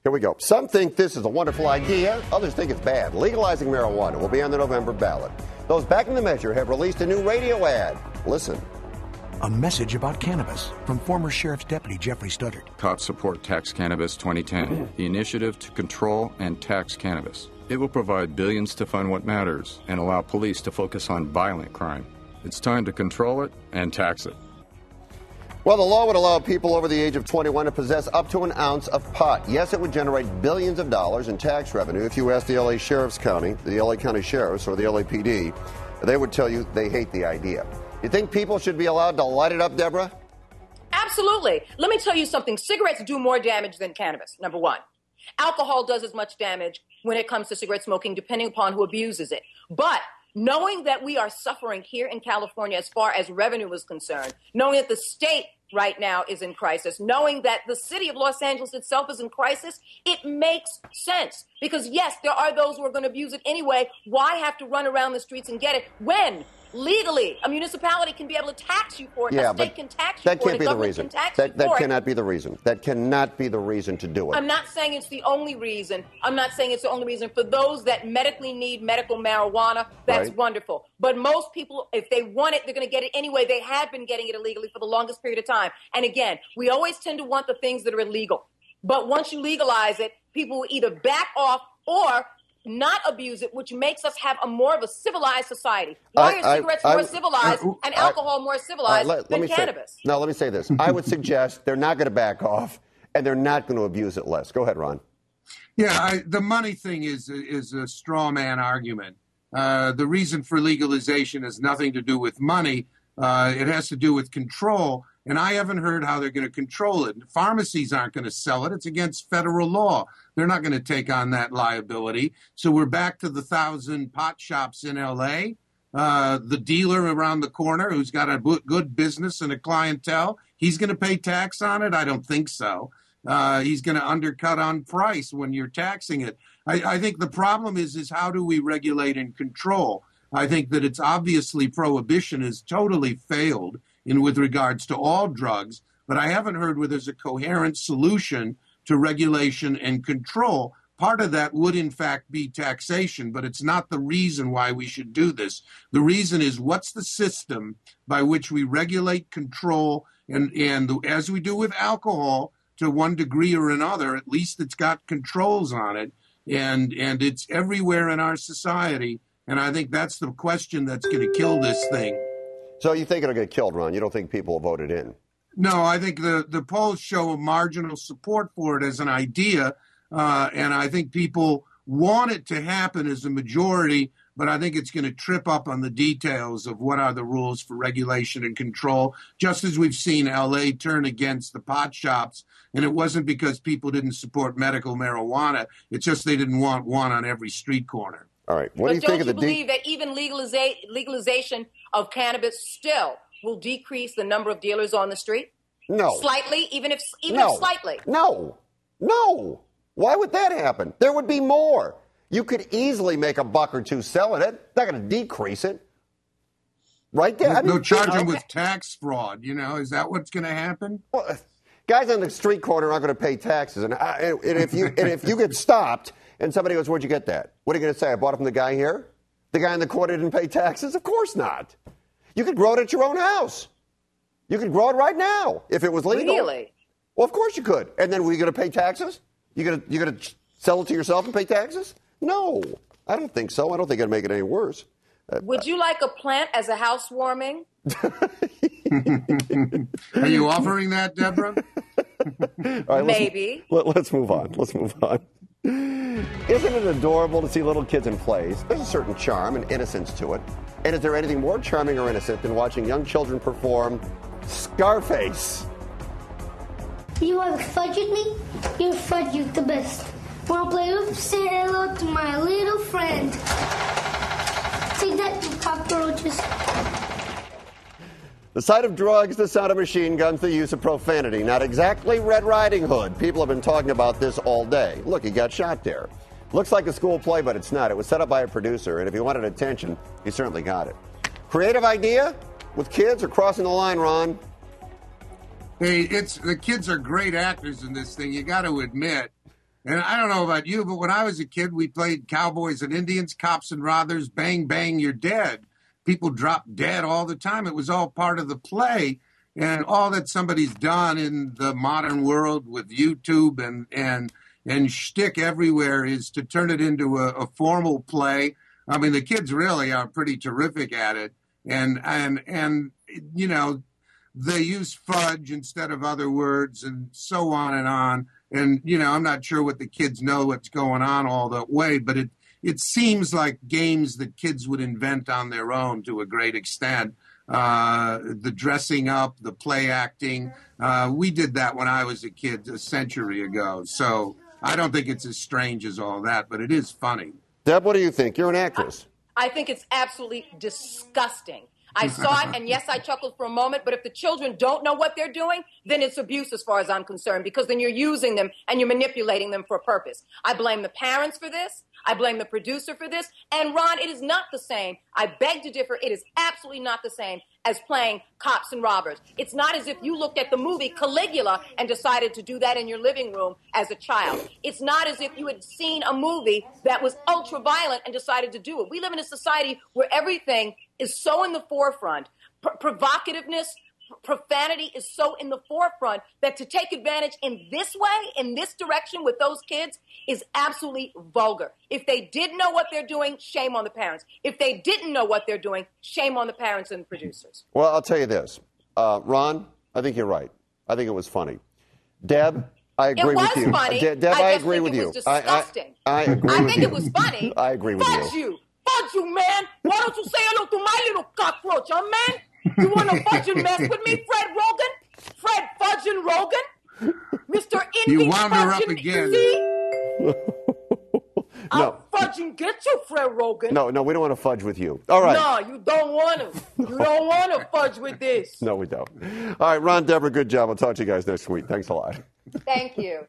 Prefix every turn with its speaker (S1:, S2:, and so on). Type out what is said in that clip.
S1: Here we go. Some think this is a wonderful idea. Others think it's bad. Legalizing marijuana will be on the November ballot. Those backing the measure have released a new radio ad. Listen.
S2: A message about cannabis from former Sheriff's Deputy Jeffrey Studdard.
S3: Cops support Tax Cannabis 2010, the initiative to control and tax cannabis. It will provide billions to fund what matters and allow police to focus on violent crime. It's time to control it and tax it.
S1: Well, the law would allow people over the age of 21 to possess up to an ounce of pot. Yes, it would generate billions of dollars in tax revenue. If you ask the LA Sheriff's County, the LA County Sheriffs, or the LAPD, they would tell you they hate the idea. You think people should be allowed to light it up, Deborah?
S4: Absolutely. Let me tell you something. Cigarettes do more damage than cannabis, number one. Alcohol does as much damage when it comes to cigarette smoking, depending upon who abuses it. But knowing that we are suffering here in California as far as revenue is concerned, knowing that the state right now is in crisis, knowing that the city of Los Angeles itself is in crisis, it makes sense. Because, yes, there are those who are going to abuse it anyway. Why have to run around the streets and get it when legally a municipality can be able to tax you for it, a state can tax you for it, a government can tax you for it?
S1: That cannot be the reason. That cannot be the reason to do it.
S4: I'm not saying it's the only reason. I'm not saying it's the only reason. For those that medically need medical marijuana, that's wonderful. But most people, if they want it, they're going to get it anyway. They have been getting it illegally for the longest period of time. And again, we always tend to want the things that are illegal. But once you legalize it, people will either back off or not abuse it, which makes us have more of a civilized society. Why are cigarettes more civilized and alcohol more civilized than cannabis?
S1: Let me say this. I would suggest they're not going to back off and they're not going to abuse it less. Go ahead, Ron.
S5: Yeah, the money thing is a straw man argument. The reason for legalization has nothing to do with money. It has to do with control. And I haven't heard how they're going to control it. Pharmacies aren't going to sell it. It's against federal law. They're not going to take on that liability. So we're back to the 1,000 pot shops in L.A. The dealer around the corner who's got a good business and a clientele, he's going to pay tax on it? I don't think so. He's going to undercut on price when you're taxing it. I think the problem is how do we regulate and control? I think that it's obviously prohibition has totally failed with regards to all drugs, but I haven't heard where there's a coherent solution to regulation and control. Part of that would, in fact, be taxation, but it's not the reason why we should do this. The reason is what's the system by which we regulate, control, and as we do with alcohol, to one degree or another, at least it's got controls on it, and it's everywhere in our society, and I think that's the question that's going to kill this thing.
S1: So you think it'll get killed, Ron? You don't think people will vote it in?
S5: No, I think the polls show a marginal support for it as an idea, and I think people want it to happen as a majority, but I think it's going to trip up on the details of what are the rules for regulation and control, just as we've seen L.A. turn against the pot shops, and it wasn't because people didn't support medical marijuana. It's just they didn't want one on every street corner.
S1: All right. What do you think of the
S4: believe that even legalization of cannabis still will decrease the number of dealers on the street?
S1: No.
S4: Slightly, even if slightly.
S1: No. Why would that happen? There would be more. You could easily make $1 or $2 selling it. Not going to decrease it. Right there.
S5: They'll charge them with tax fraud. Is that what's going to happen?
S1: Well, guys on the street corner aren't going to pay taxes. And if you get stopped and somebody goes, where'd you get that? What are you going to say? I bought it from the guy here? The guy in the corner didn't pay taxes? Of course not. You could grow it at your own house. You could grow it right now if it was legal.
S4: Really?
S1: Well, of course you could. And then were you going to pay taxes? You going to sell it to yourself and pay taxes? No, I don't think so. I don't think it'd make it any worse.
S4: Would you like a plant as a housewarming?
S5: Are you offering that, Deborah?
S1: All right,
S4: maybe.
S1: Let's move on. Isn't it adorable to see little kids in plays? There's a certain charm and innocence to it. And is there anything more charming or innocent than watching young children perform Scarface?
S6: You want to fudge with me? You're fudge, you the best. Want to play with? Say hello to my little friend. Take that, you cockroaches.
S1: The sight of drugs, the sound of machine guns, the use of profanity. Not exactly Red Riding Hood. People have been talking about this all day. Look, he got shot there. Looks like a school play, but it's not. It was set up by a producer, and if he wanted attention, he certainly got it. Creative idea with kids or crossing the line, Ron?
S5: Hey, the kids are great actors in this thing. You got to admit, And I don't know about you, but when I was a kid, we played Cowboys and Indians, Cops and Robbers, Bang, Bang, You're Dead. People dropped dead all the time. It was all part of the play. And all that somebody's done in the modern world with YouTube and shtick everywhere is to turn it into a formal play. I mean, the kids really are pretty terrific at it. And you know, they use fudge instead of other words and so on and on. And, you know, I'm not sure what the kids know what's going on all that way, but it seems like games that kids would invent on their own to a great extent. The dressing up, the play acting. We did that when I was a kid a century ago. So I don't think it's as strange as all that, but it is funny.
S1: Deb, what do you think? You're an actress.
S4: I think it's absolutely disgusting. I saw it, and yes, I chuckled for a moment, but if the children don't know what they're doing, then it's abuse as far as I'm concerned, because then you're using them and you're manipulating them for a purpose. I blame the parents for this. I blame the producer for this. And Ron, it is not the same. I beg to differ. It is absolutely not the same as playing cops and robbers. It's not as if you looked at the movie Caligula and decided to do that in your living room as a child. It's not as if you had seen a movie that was ultra violent and decided to do it. We live in a society where everything is so in the forefront. Provocativeness, profanity is so in the forefront that to take advantage in this way, in this direction with those kids is absolutely vulgar. If they did know what they're doing, shame on the parents. If they didn't know what they're doing, shame on the parents and the producers.
S1: Well, I'll tell you this. Ron, I think you're right. I think it was funny. Deb, I agree with you.
S4: It was funny.
S1: Deb, I agree with you.
S4: It was disgusting.
S1: I agree with you.
S4: I think it was funny.
S1: I agree with
S4: Fudge
S1: you.
S4: Fudge you, man. Why don't you say hello to my little cockroach, huh, man? You want to fudge and mess with me, Fred Roggin? Fred Fudge and Roggin? Mr. Indy
S5: You wound her up again.
S4: I'll fudge and get you, Fred Roggin.
S1: No, we don't want to fudge with you. All right.
S4: No, you don't want to. You don't want to fudge with this.
S1: No, we don't. All right, Ron, Debra, good job. I'll talk to you guys next week. Thanks a lot.
S4: Thank you.